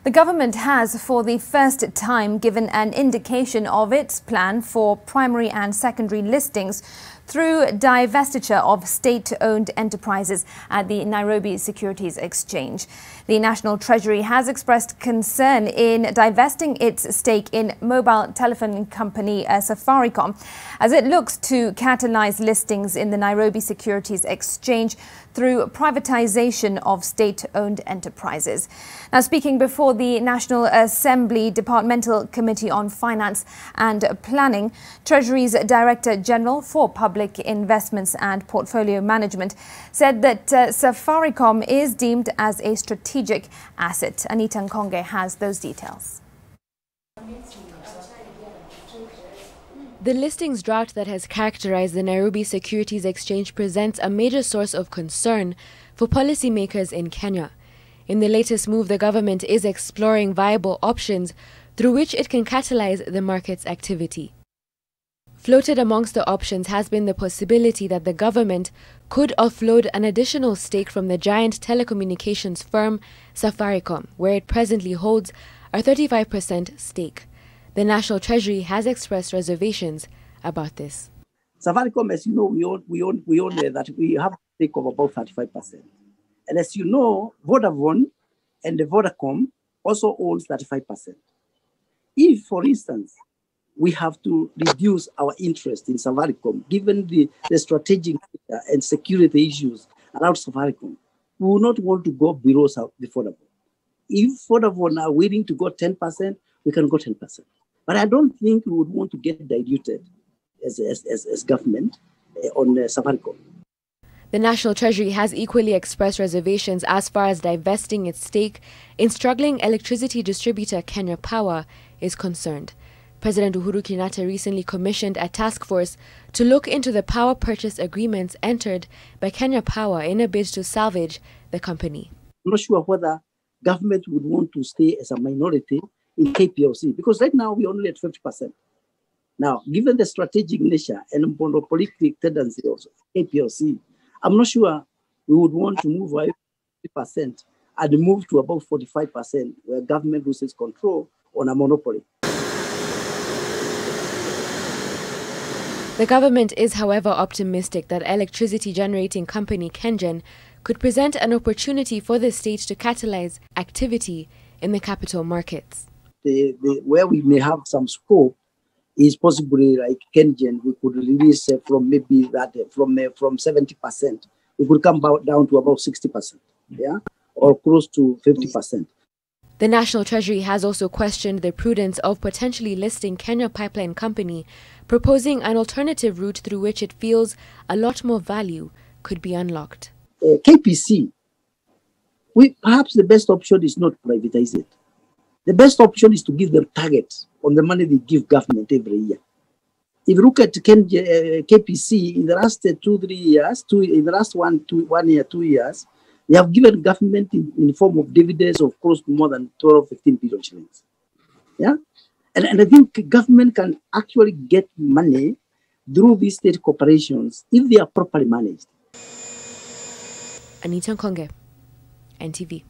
The government has, for the first time, given an indication of its plan for primary and secondary listings through divestiture of state-owned enterprises at the Nairobi Securities Exchange. The National Treasury has expressed concern in divesting its stake in mobile telephone company Safaricom, as it looks to catalyze listings in the Nairobi Securities Exchange through privatization of state-owned enterprises. Now, speaking before the National Assembly Departmental Committee on Finance and Planning, Treasury's Director General for Public Investments and Portfolio Management said that Safaricom is deemed as a strategic asset. Anita Nkonge has those details. The listings drought that has characterized the Nairobi Securities Exchange presents a major source of concern for policymakers in Kenya. In the latest move, the government is exploring viable options through which it can catalyze the market's activity. Floated amongst the options has been the possibility that the government could offload an additional stake from the giant telecommunications firm Safaricom, where it presently holds a 35% stake. The National Treasury has expressed reservations about this. Safaricom, as you know, we own that we have a stake of about 35%. And as you know, Vodafone and the Vodacom also owns 35%. If, for instance, we have to reduce our interest in Safaricom, given the strategic and security issues around Safaricom, we will not want to go below the Vodafone. If Vodafone are willing to go 10%, we can go 10%. But I don't think we would want to get diluted as government on Safaricom. The National Treasury has equally expressed reservations as far as divesting its stake in struggling electricity distributor Kenya Power is concerned. President Uhuru Kenyatta recently commissioned a task force to look into the power purchase agreements entered by Kenya Power in a bid to salvage the company. I'm not sure whether government would want to stay as a minority in KPLC, because right now we're only at 50%. Now, given the strategic nature and monopolistic tendency of KPLC, I'm not sure we would want to move away 50% and move to about 45%, where government loses control on a monopoly. The government is, however, optimistic that electricity generating company KenGen could present an opportunity for the state to catalyze activity in the capital markets. Where we may have some scope is possibly like KenGen. We could release from maybe that from 70%. We could come down to about 60%, yeah, or close to 50%. The National Treasury has also questioned the prudence of potentially listing Kenya Pipeline Company, proposing an alternative route through which it feels a lot more value could be unlocked. KPC, perhaps the best option is not to privatize it. The best option is to give them targets on the money they give government every year. If you look at KPC in the last 2-3 years, in the last 1 year, 2 years, they have given government in the form of dividends of close to more than 12-15 billion shillings. Yeah, and I think government can actually get money through these state corporations if they are properly managed. Anita Nkonge, NTV.